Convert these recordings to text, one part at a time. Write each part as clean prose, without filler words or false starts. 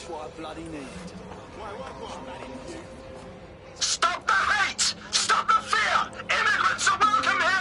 Just what I bloody need. Stop the hate! Stop the fear! Immigrants are welcome here!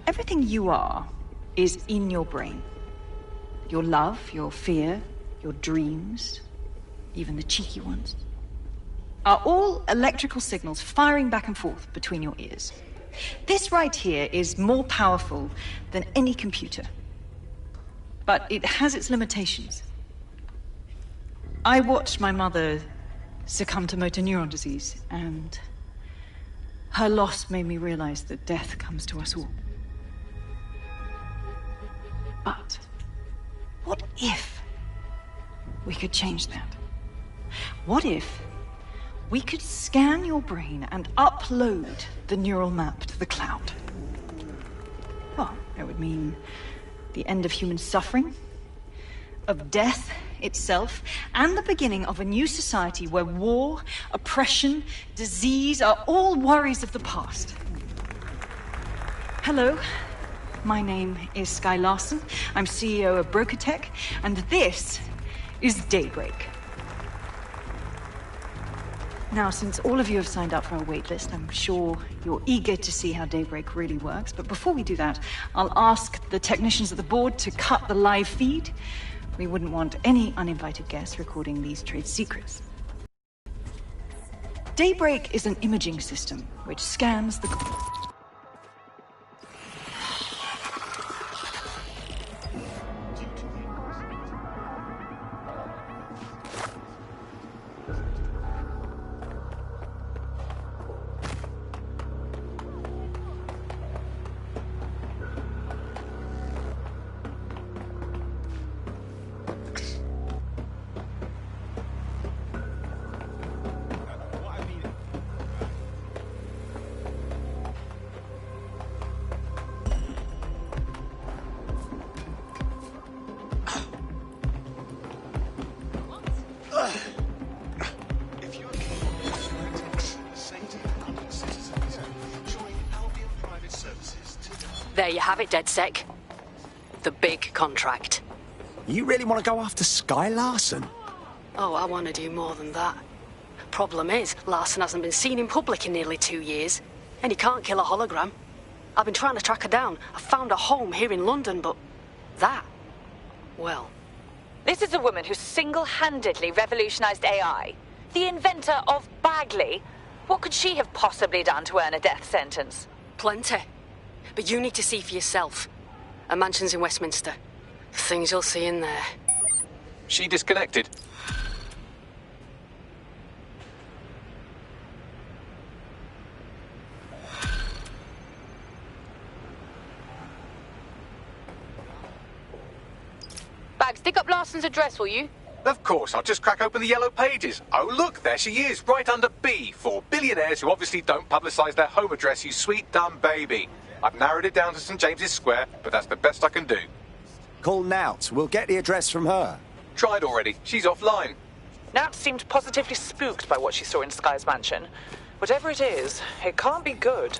Everything you are is in your brain. Your love, your fear, your dreams, even the cheeky ones, are all electrical signals firing back and forth between your ears. This right here is more powerful than any computer. But it has its limitations. I watched my mother succumb to motor neuron disease, and her loss made me realize that death comes to us all. But what if we could change that? What if we could scan your brain and upload the neural map to the cloud? Well, it would mean the end of human suffering, of death itself, and the beginning of a new society where war, oppression, disease are all worries of the past. Hello, My name is Skye Larson. I'm CEO of BrokerTech, and this is Daybreak. Now, since all of you have signed up for our waitlist, I'm sure you're eager to see how Daybreak really works. But before we do that, I'll ask the technicians at the board to cut the live feed. We wouldn't want any uninvited guests recording these trade secrets. Daybreak is an imaging system which scans the... There you have it, DedSec. The big contract. You really want to go after Skye Larson? Oh, I want to do more than that. Problem is, Larson hasn't been seen in public in nearly 2 years, and he can't kill a hologram. I've been trying to track her down. I found a home here in London, but that... well... This is a woman who single-handedly revolutionized AI. The inventor of Bagley. What could she have possibly done to earn a death sentence? Plenty. But you need to see for yourself. A mansion's in Westminster. The things you'll see in there. She disconnected. Bags, dig up Larson's address, will you? Of course, I'll just crack open the yellow pages. Oh, look, there she is, right under B, for billionaires who obviously don't publicise their home address, you sweet, dumb baby. I've narrowed it down to St James's Square, but that's the best I can do. Call Nout. We'll get the address from her. Tried already. She's offline. Nat seemed positively spooked by what she saw in Skye's mansion. Whatever it is, it can't be good.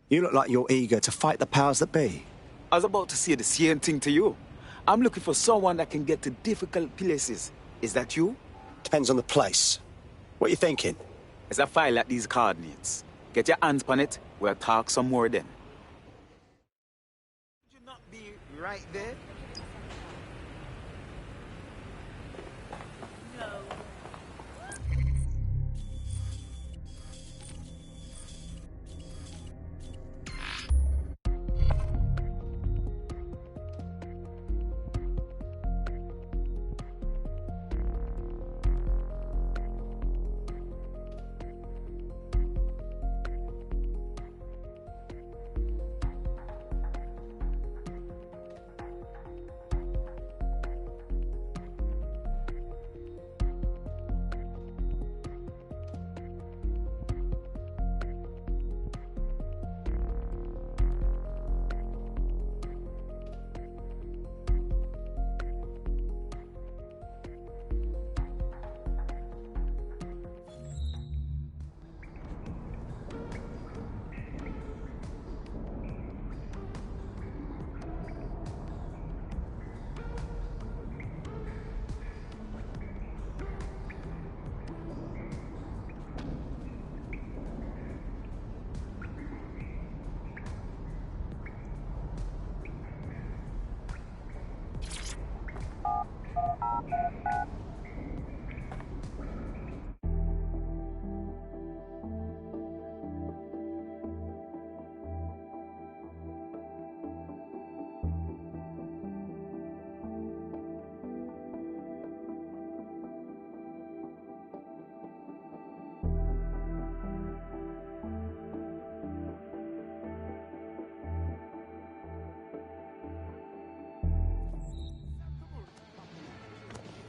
You look like you're eager to fight the powers that be. I was about to say the same thing to you. I'm looking for someone that can get to difficult places. Is that you? Depends on the place. What are you thinking? As I file at these coordinates. Get your hands on it. We'll talk some more then. Would you not be right there?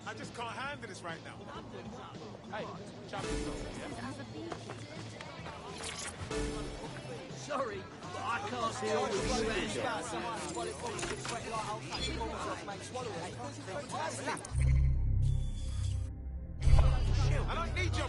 I just can't handle this right now. Hey, sorry, but I can't deal with you. I don't need your...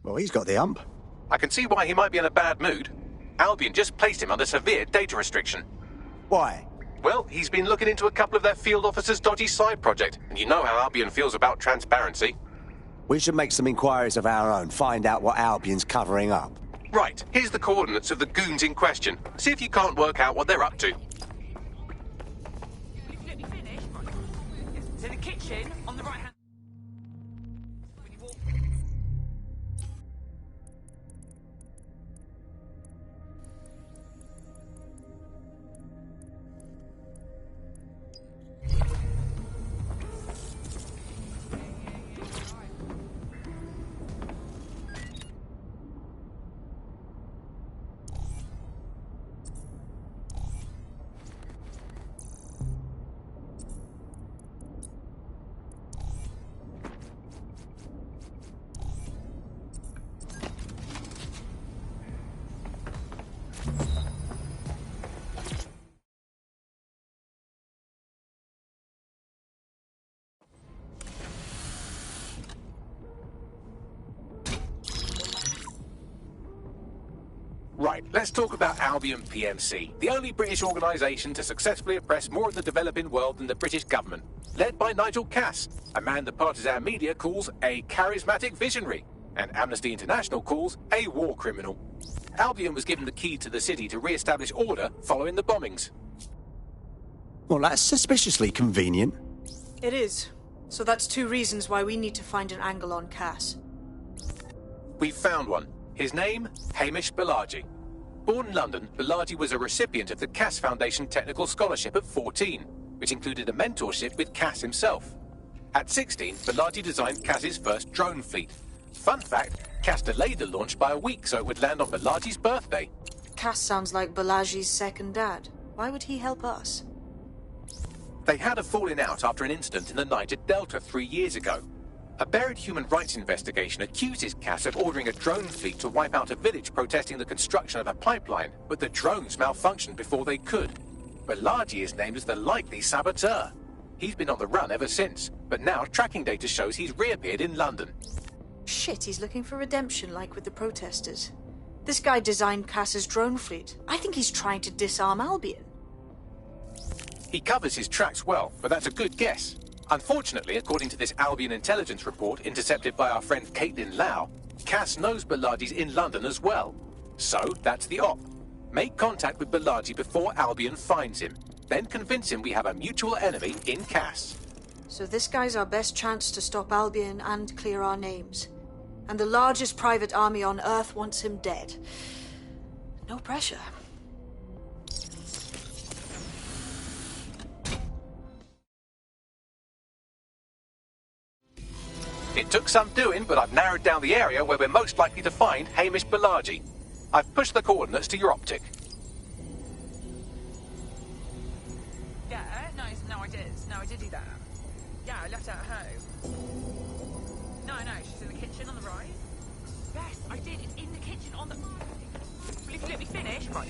Well, he's got the hump. I can see why he might be in a bad mood. Albion just placed him under severe data restriction. Why? Well, he's been looking into a couple of their field officers' dodgy side project, and you know how Albion feels about transparency. We should make some inquiries of our own, find out what Albion's covering up. Right, here's the coordinates of the goons in question. See if you can't work out what they're up to. Let me finish. Yes, to the kitchen on the right hand. When you walk. Right, let's talk about Albion PMC, the only British organisation to successfully oppress more of the developing world than the British government, led by Nigel Cass, a man the partisan media calls a charismatic visionary, and Amnesty International calls a war criminal. Albion was given the key to the city to re-establish order following the bombings. Well, that's suspiciously convenient. It is. So that's two reasons why we need to find an angle on Cass. We've found one. His name, Hamish Balaji. Born in London, Balaji was a recipient of the Cass Foundation Technical Scholarship at 14, which included a mentorship with Cass himself. At 16, Balaji designed Cass's first drone fleet. Fun fact, Cass delayed the launch by a week so it would land on Balaji's birthday. Cass sounds like Balaji's second dad. Why would he help us? They had a falling out after an incident in the Niger Delta 3 years ago. A buried human rights investigation accuses Cass of ordering a drone fleet to wipe out a village protesting the construction of a pipeline, but the drones malfunctioned before they could. Balaji is named as the likely saboteur. He's been on the run ever since, but now tracking data shows he's reappeared in London. Shit, he's looking for redemption like with the protesters. This guy designed Cass's drone fleet. I think he's trying to disarm Albion. He covers his tracks well, but that's a good guess. Unfortunately, according to this Albion intelligence report intercepted by our friend Caitlin Lau, Cass knows Balaji's in London as well. So, that's the op. Make contact with Balaji before Albion finds him. Then convince him we have a mutual enemy in Cass. So this guy's our best chance to stop Albion and clear our names. And the largest private army on Earth wants him dead. No pressure. It took some doing, but I've narrowed down the area where we're most likely to find Hamish Balaji. I've pushed the coordinates to your optic. Yeah, no, I did. No, I did do that. Yeah, I left her at home. No, she's in the kitchen on the right. Yes, I did. It's in the kitchen on the... Well, if you let me finish... Right.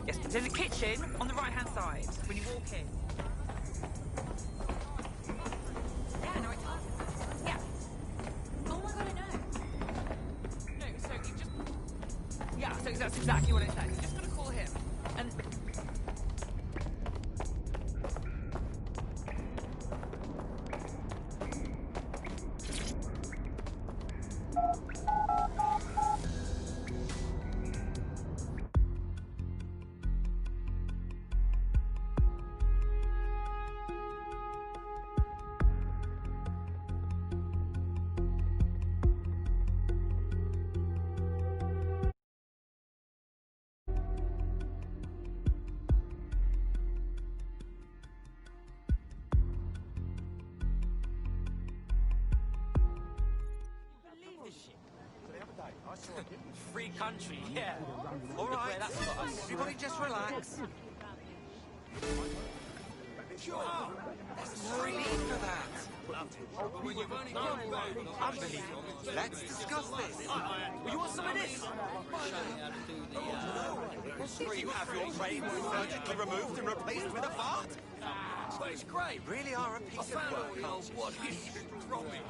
Yes, it's in the kitchen on the right-hand side when you walk in. Yeah, no, it's on. Yeah. Oh my god, I know. No, so you just... Yeah, so that's exactly what it said. You just gotta call him. And... Free country, yeah. All Look right, where that's got us. everybody just relax. Sure. There's no need for that. Unbelievable. Let's discuss this. You want some of this? You have your brain surgically removed and replaced with a fart? But it's great. You really are a piece of work. What history from it,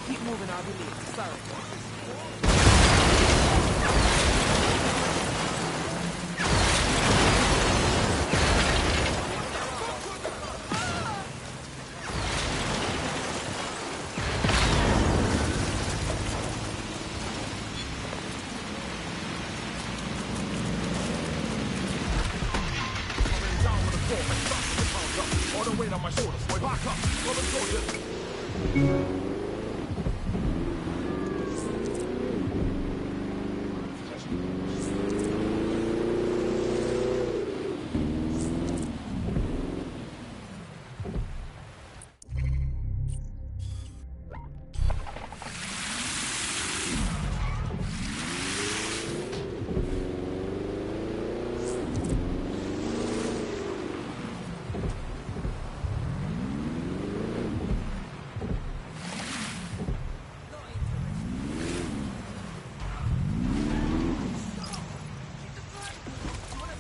Keep moving, I'll be late. Sorry. All the weight on my shoulders, boy, back up. All the soldiers.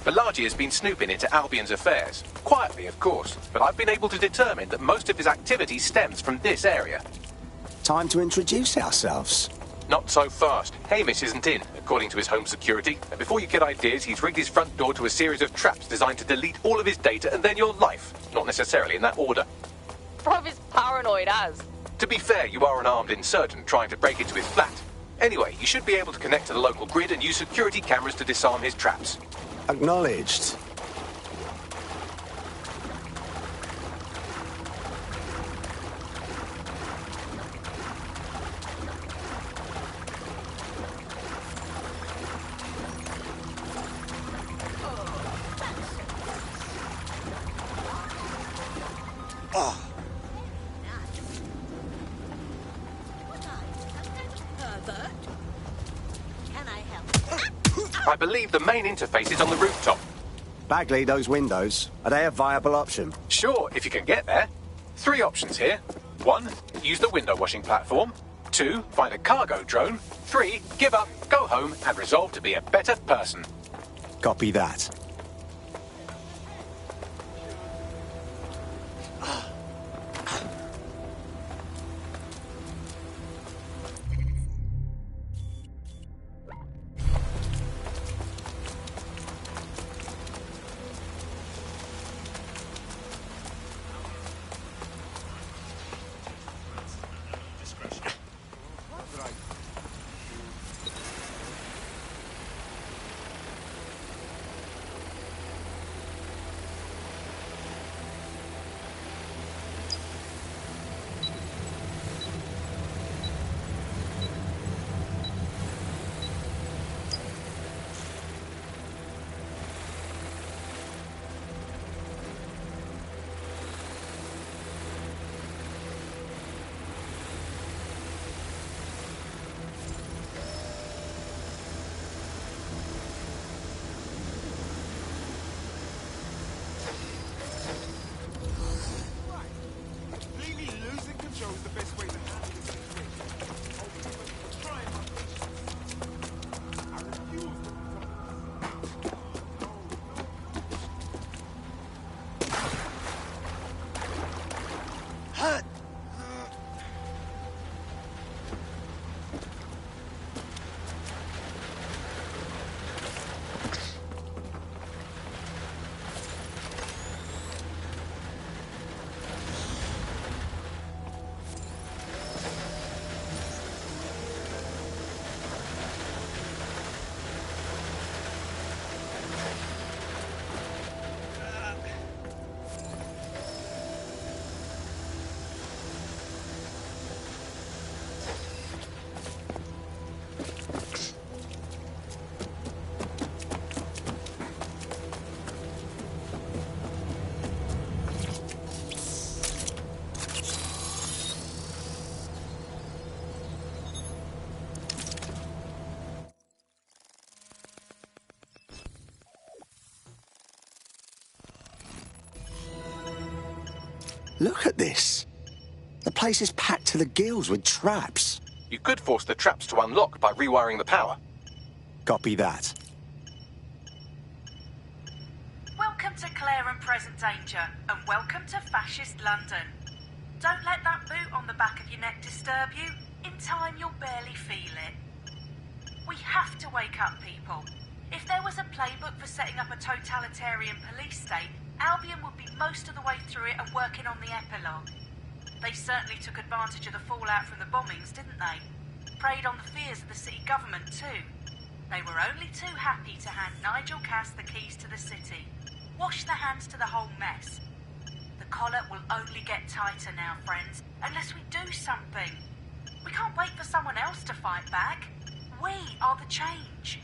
Balaji has been snooping into Albion's affairs. Quietly, of course, but I've been able to determine that most of his activity stems from this area. Time to introduce ourselves. Not so fast. Hamish isn't in, according to his home security. And before you get ideas, he's rigged his front door to a series of traps designed to delete all of his data and then your life. Not necessarily in that order. Bruv is paranoid as. To be fair, you are an armed insurgent trying to break into his flat. Anyway, you should be able to connect to the local grid and use security cameras to disarm his traps. Acknowledged. I believe the main interface is on the rooftop. Bagley, those windows, are they a viable option? Sure, if you can get there. 3 options here. 1, use the window washing platform. 2, find a cargo drone. 3, give up, go home, and resolve to be a better person. Copy that. Look at this. The place is packed to the gills with traps. You could force the traps to unlock by rewiring the power. Copy that. Welcome to Claire and Present Danger, and welcome to Fascist London. Don't let that boot on the back of your neck disturb you. In time, you'll barely feel it. We have to wake up, people. If there was a playbook for setting up a totalitarian police state, Albion would be most of the way through it and working on the epilogue. They certainly took advantage of the fallout from the bombings, didn't they? Preyed on the fears of the city government, too. They were only too happy to hand Nigel Cass the keys to the city. Wash their hands to the whole mess. The collar will only get tighter now, friends, unless we do something. We can't wait for someone else to fight back. We are the change.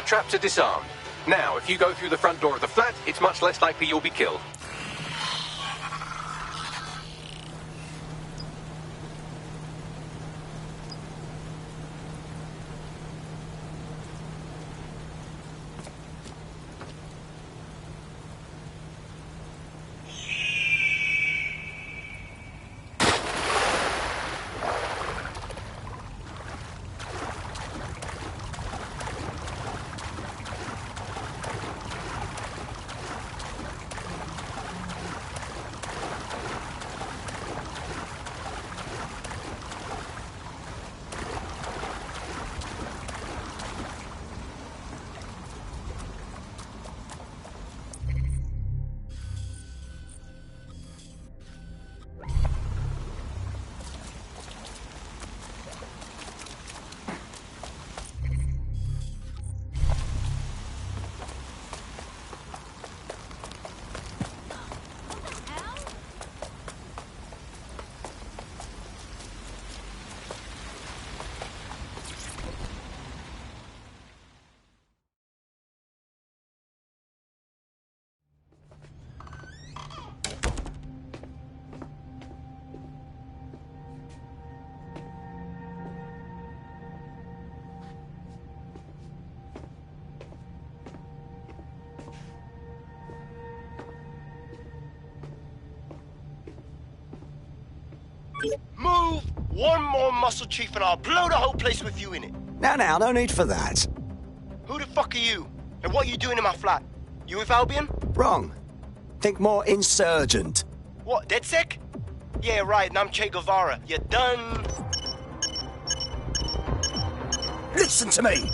Traps are disarmed. Now, if you go through the front door of the flat, it's much less likely you'll be killed. Move one more muscle, Chief, and I'll blow the whole place with you in it. Now, no need for that. Who the fuck are you? And what are you doing in my flat? You with Albion? Wrong. Think more insurgent. What, DedSec? Yeah, right, and I'm Che Guevara. You done? Listen to me!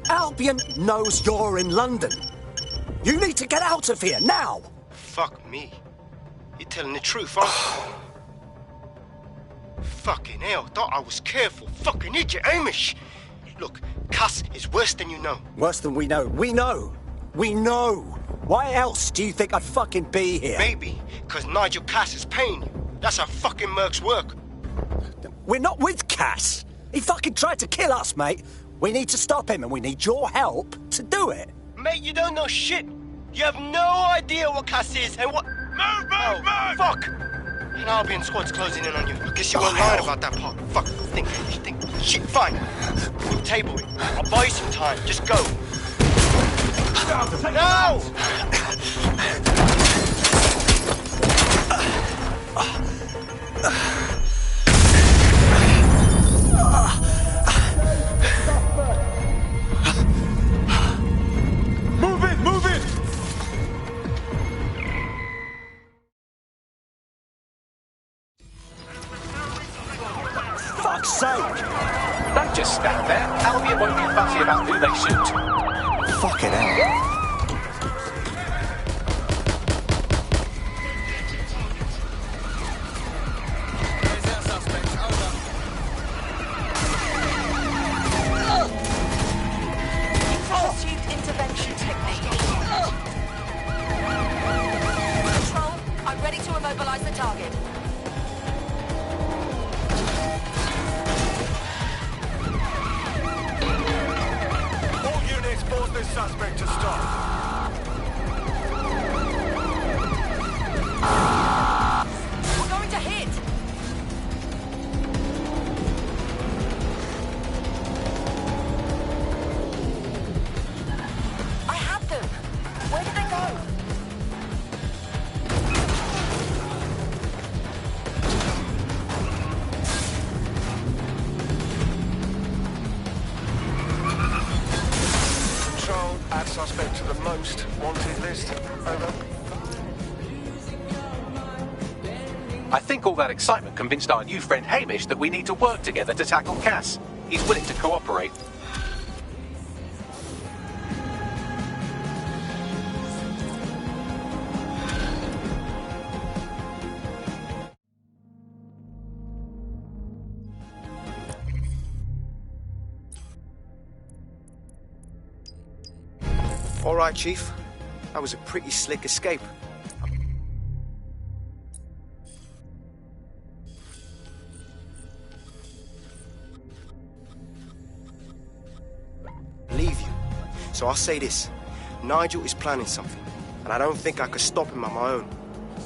Albion knows you're in London. You need to get out of here, now! Fuck me. You're telling the truth, huh? Fucking hell, thought I was careful. Fucking idiot, Amish! Look, Cass is worse than you know. Worse than we know. We know! We know! Why else do you think I'd fucking be here? Maybe, because Nigel Cass is paying you. That's how fucking mercs work. We're not with Cass! He fucking tried to kill us, mate! We need to stop him, and we need your help to do it! Mate, you don't know shit! You have no idea what Cass is and what... Move! Fuck! An Albion squad's closing in on you. I guess you weren't lying about that part. Fuck, think. Shit, fine. We'll table it. I'll buy you some time. Just go. No! Move it! Fuck's sake! Don't just stand there. Albion won't be fussy about who they shoot. Fucking hell. Pursuit intervention technique. Control, I'm ready to immobilize the target. All units, force this suspect to stop. We're going to hit. I had them. Where did they go? Control, add suspect to the most wanted list. Over. I think all that excitement convinced our new friend Hamish that we need to work together to tackle Cass. He's willing to cooperate. All right, Chief. That was a pretty slick escape. Leave you. So I'll say this. Nigel is planning something, and I don't think I could stop him on my own.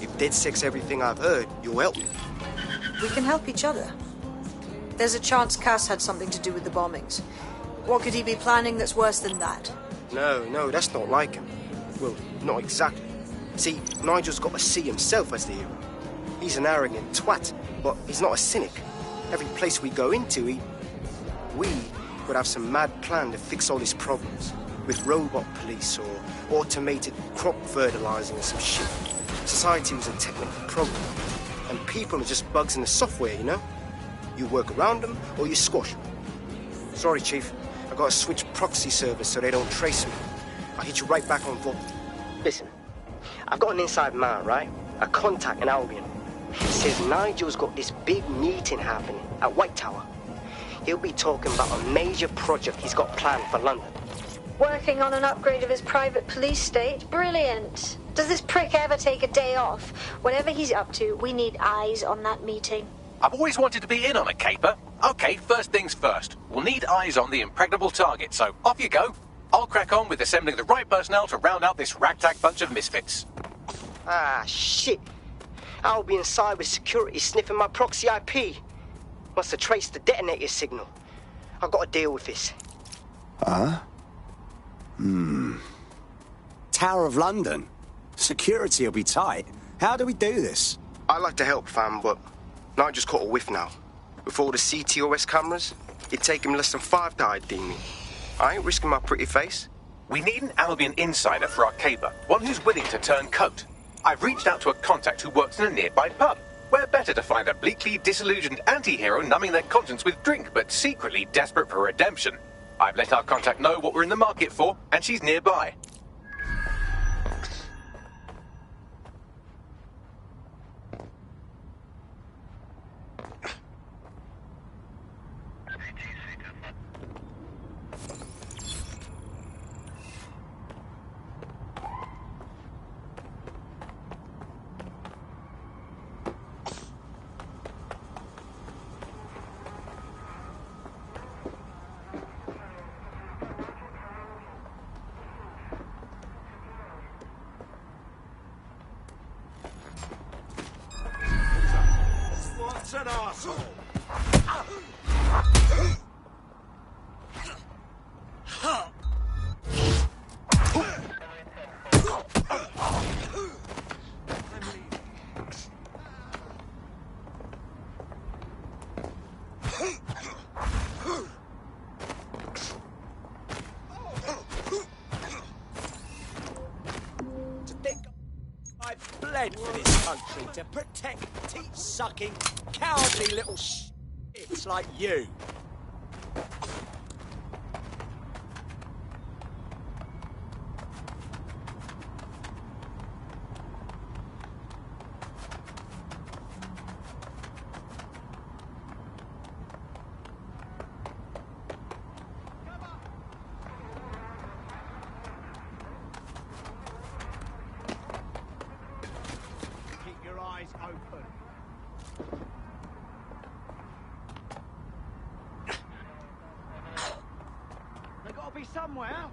If DedSec's everything I've heard, you'll help me. We can help each other. There's a chance Cass had something to do with the bombings. What could he be planning that's worse than that? No, that's not like him. Well, not exactly. See, Nigel's got to see himself as the hero. He's an arrogant twat, but he's not a cynic. Every place we go into, we would have some mad plan to fix all his problems. With robot police or automated crop fertilizing or some shit. Society was a technical problem. And people are just bugs in the software, you know? You work around them or you squash them. Sorry, Chief. I got to switch proxy servers so they don't trace me. I'll hit you right back on vault. Listen, I've got an inside man, right? A contact in Albion. Says Nigel's got this big meeting happening at White Tower. He'll be talking about a major project he's got planned for London. Working on an upgrade of his private police state? Brilliant. Does this prick ever take a day off? Whatever he's up to, we need eyes on that meeting. I've always wanted to be in on a caper. Okay, first things first. We'll need eyes on the impregnable target, so off you go. I'll crack on with assembling the right personnel to round out this ragtag bunch of misfits. Ah, shit. Albion cybersecurity sniffing my proxy IP. Must have traced the detonator signal. I've got to deal with this. Huh? Tower of London. Security will be tight. How do we do this? I like to help, fam, but Nigel's caught a whiff now. With all the CTOS cameras, it'd take him less than 5 to ID me. I ain't risking my pretty face. We need an Albion insider for our caper, one who's willing to turn coat. I've reached out to a contact who works in a nearby pub. Where better to find a bleakly disillusioned anti-hero numbing their conscience with drink, but secretly desperate for redemption. I've let our contact know what we're in the market for, and she's nearby. What's an arsehole? To think I've bled for this country to protect teat-sucking, cowardly little shits like you. Keep your eyes open. They gotta be somewhere.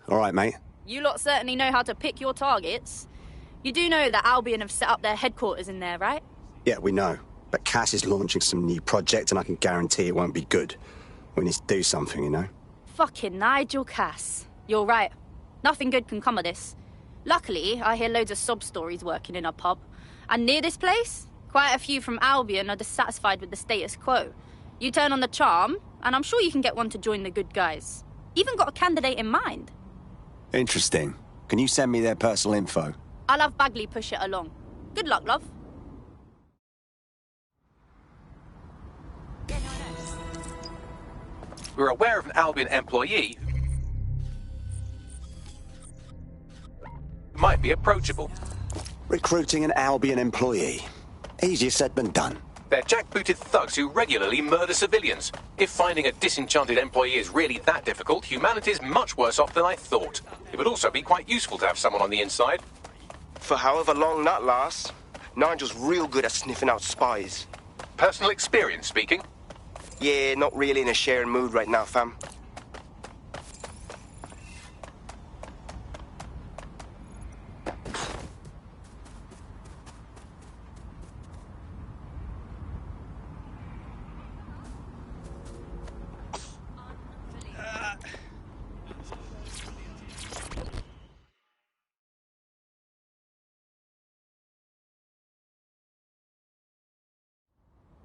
All right, mate. You lot certainly know how to pick your targets. You do know that Albion have set up their headquarters in there, right? Yeah, we know. But Cass is launching some new project, and I can guarantee it won't be good. We need to do something, you know? Fucking Nigel Cass. You're right. Nothing good can come of this. Luckily, I hear loads of sob stories working in a pub. And near this place, quite a few from Albion are dissatisfied with the status quo. You turn on the charm, and I'm sure you can get one to join the good guys. Even got a candidate in mind. Interesting. Can you send me their personal info? I'll have Bagley push it along. Good luck, love. We're aware of an Albion employee who might be approachable. Recruiting an Albion employee. Easier said than done. They're jackbooted thugs who regularly murder civilians. If finding a disenchanted employee is really that difficult, humanity's much worse off than I thought. It would also be quite useful to have someone on the inside. For however long that lasts, Nigel's real good at sniffing out spies. Personal experience speaking? Yeah, not really in a sharing mood right now, fam.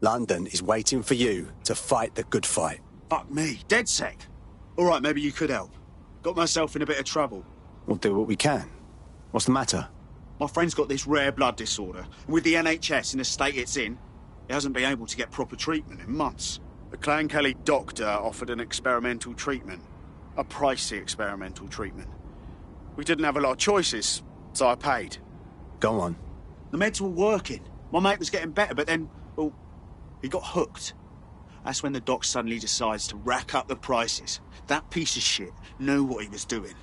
London is waiting for you to fight the good fight. Fuck me, dead sec. All right, maybe you could help. Got myself in a bit of trouble. We'll do what we can. What's the matter? My friend's got this rare blood disorder, and with the NHS in the state it's in, he hasn't been able to get proper treatment in months. The Clan Kelly doctor offered an experimental treatment. A pricey experimental treatment. We didn't have a lot of choices, so I paid. Go on. The meds were working. My mate was getting better, but then, well, he got hooked. That's when the doc suddenly decides to rack up the prices. That piece of shit knew what he was doing.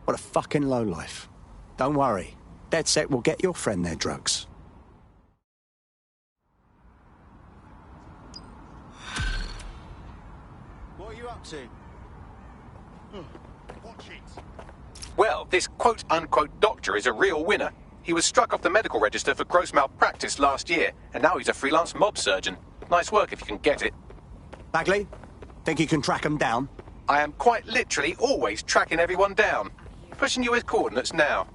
What a fucking lowlife. Don't worry. DedSec will get your friend their drugs. What are you up to? Watch it. Well, this quote-unquote doctor is a real winner. He was struck off the medical register for gross malpractice last year, and now he's a freelance mob surgeon. Nice work if you can get it. Bagley, think you can track him down? I am quite literally always tracking everyone down. Pushing you his coordinates now.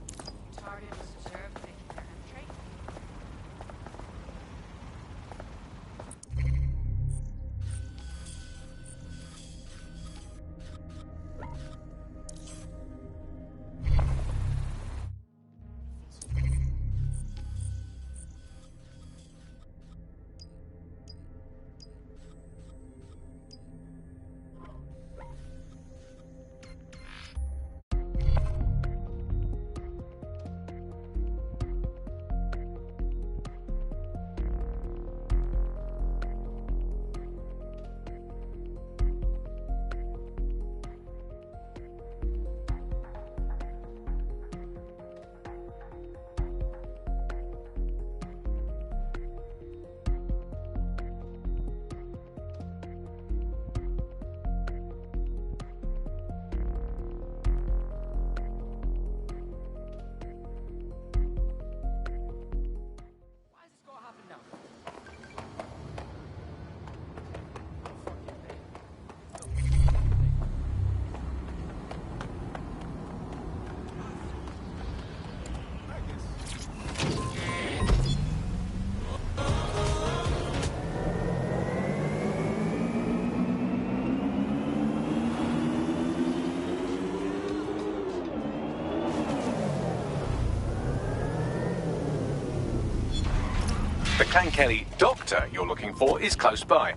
The Clan Kelly doctor you're looking for is close by.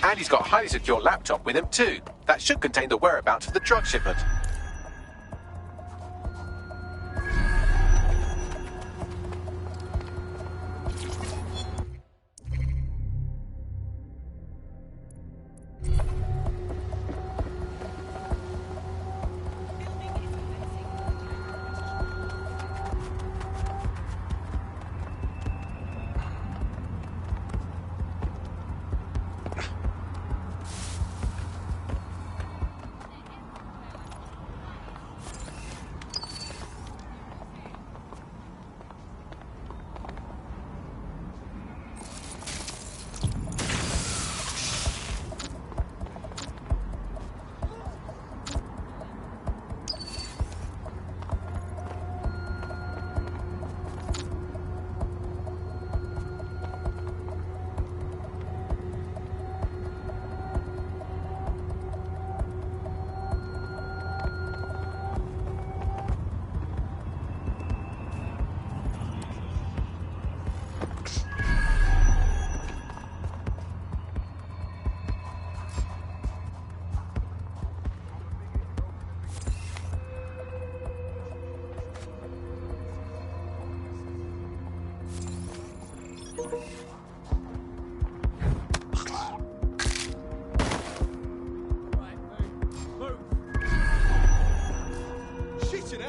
And he's got a highly secure laptop with him too. That should contain the whereabouts of the drug shipment.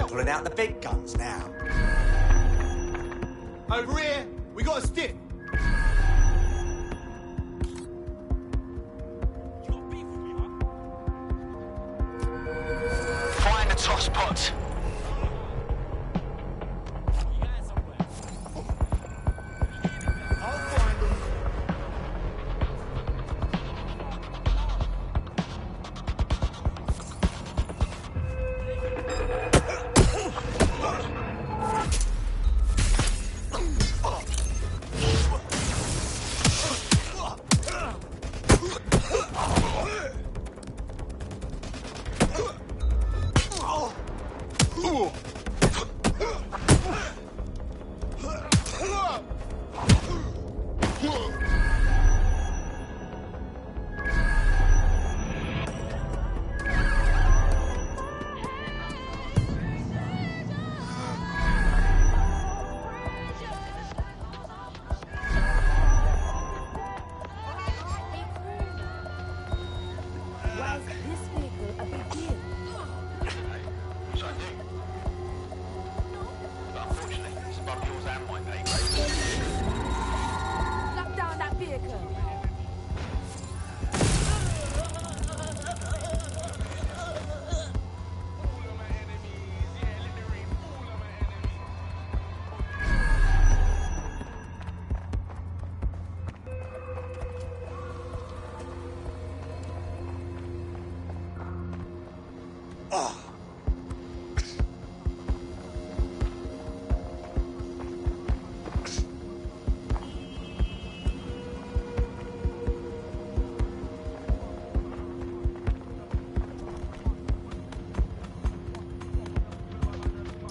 Pulling out the big guns now. Over here, we got a stick. Find the toss pot.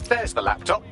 There's the laptop.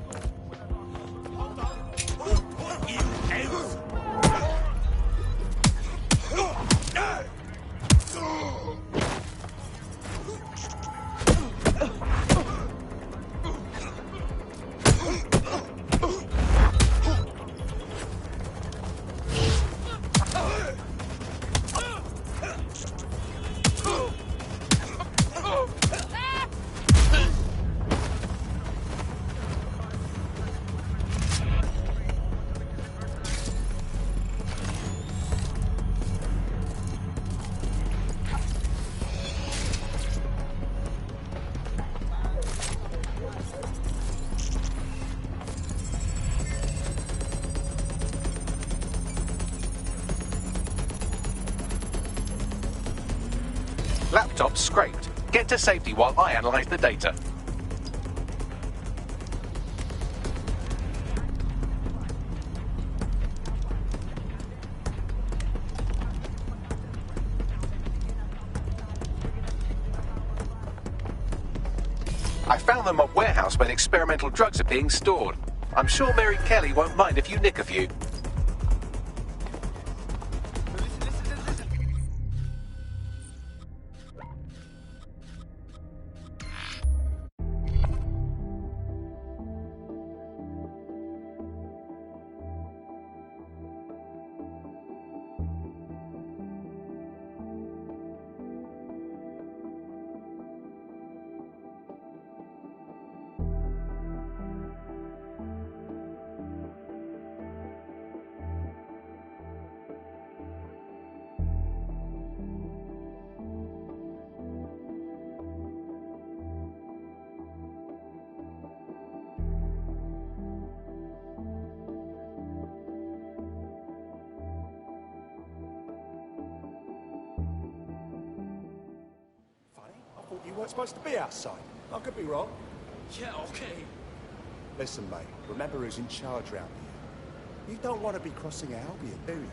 Laptop scraped. Get to safety while I analyze the data. I found the mob warehouse where the experimental drugs are being stored. I'm sure Mary Kelly won't mind if you nick a few. You weren't supposed to be outside. I could be wrong. Yeah, okay. Listen, mate, remember who's in charge round here. You don't want to be crossing Albion, do you?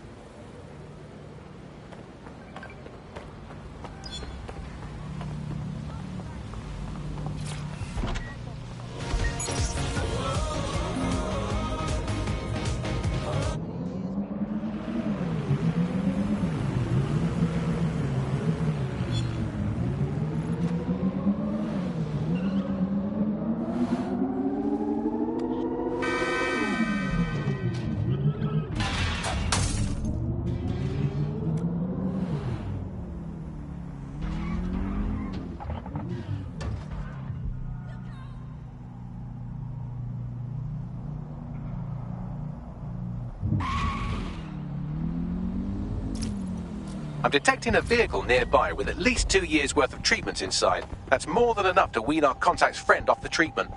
I'm detecting a vehicle nearby with at least 2 years' worth of treatments inside. That's more than enough to wean our contact's friend off the treatment.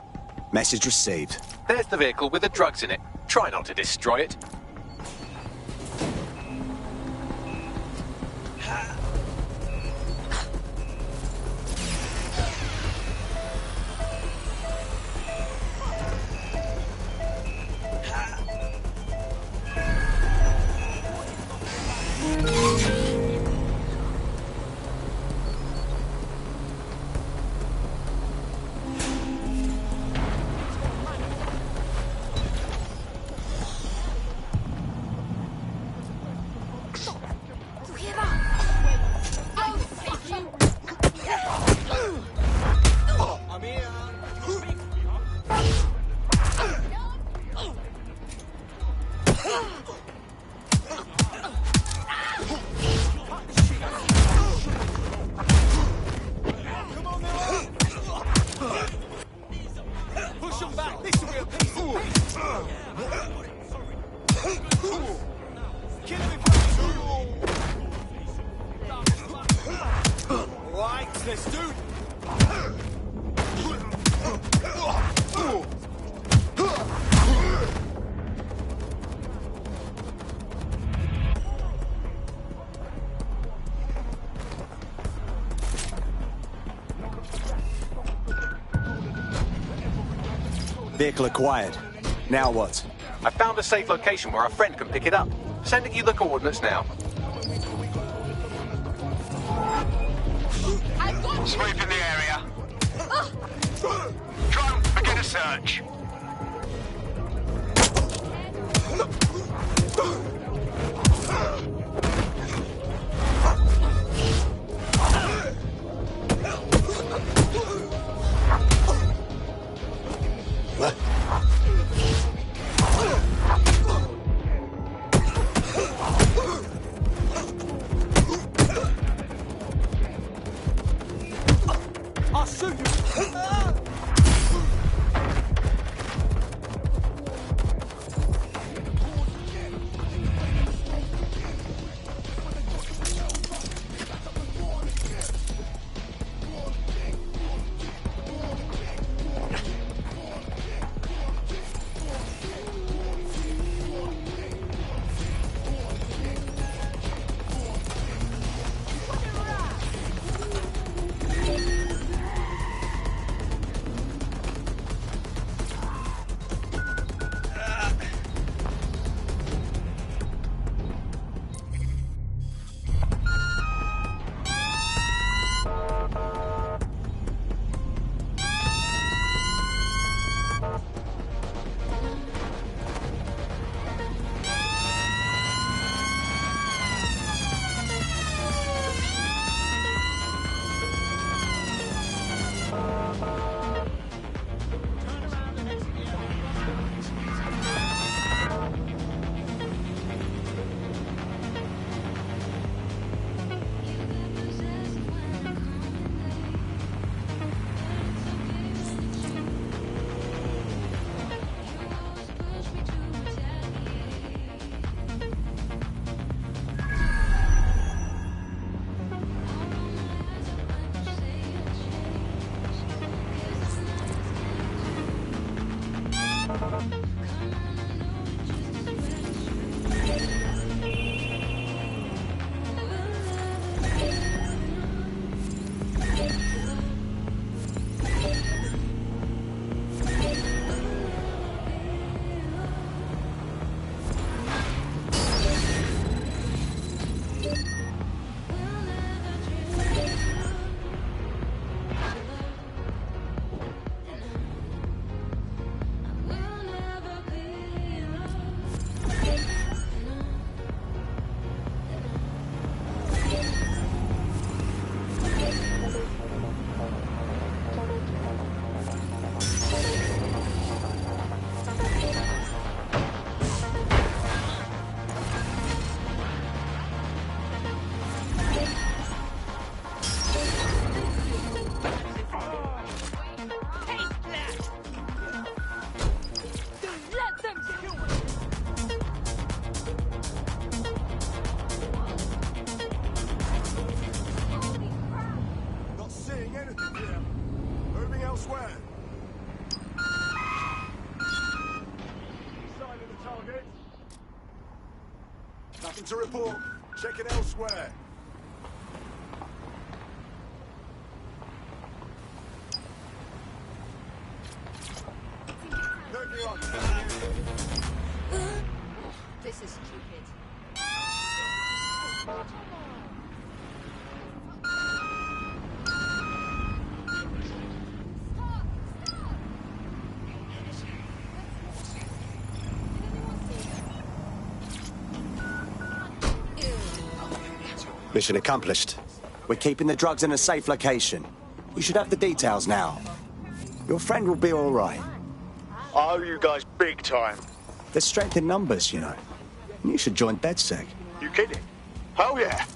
Message received. There's the vehicle with the drugs in it. Try not to destroy it. Vehicle acquired. Now what? I found a safe location where our friend can pick it up. Sending you the coordinates now. Sweep in the area. Drone, begin a search. I'll shoot you! Nothing to report. Check it elsewhere. This is stupid. Mission accomplished. We're keeping the drugs in a safe location. We should have the details now. Your friend will be all right. I owe you guys big time. There's strength in numbers, you know. You should join DedSec. You kidding? Hell yeah.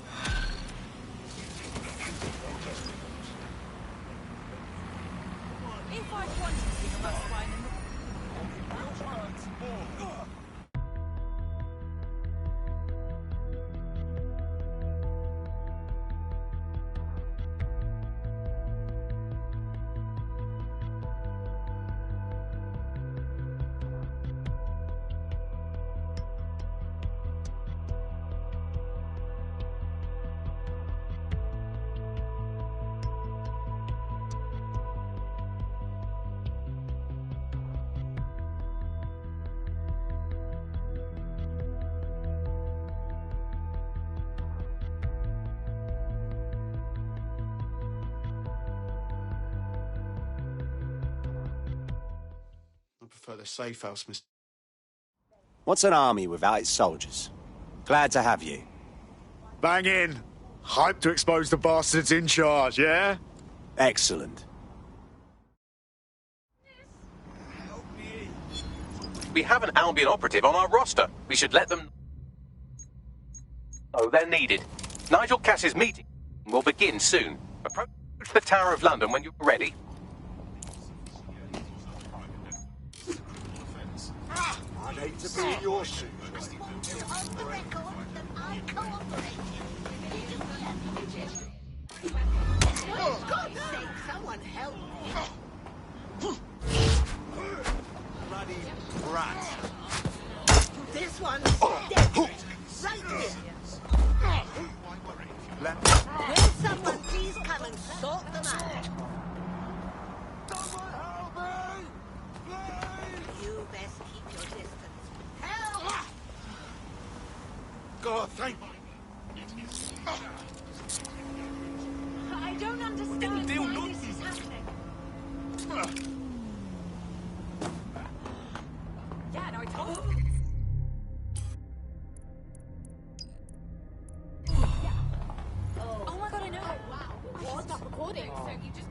prefer the safe house, Mr. What's an army without its soldiers? Glad to have you. Bang in. Hype to expose the bastards in charge, yeah? Excellent. We have an Albion operative on our roster. We should let them... Oh, they're needed. Nigel Cass's meeting will begin soon. Approach the Tower of London when you're ready. I'd hate to be in your shoes. For God's sake, someone help me. Bloody brat. This one's dead. Right here. Will someone please come and sort them out? You best keep your distance. Help! God, thank I don't understand why this is happening. Yeah, no, I told you. Oh my god, I know. Wow. I should stop recording. So you just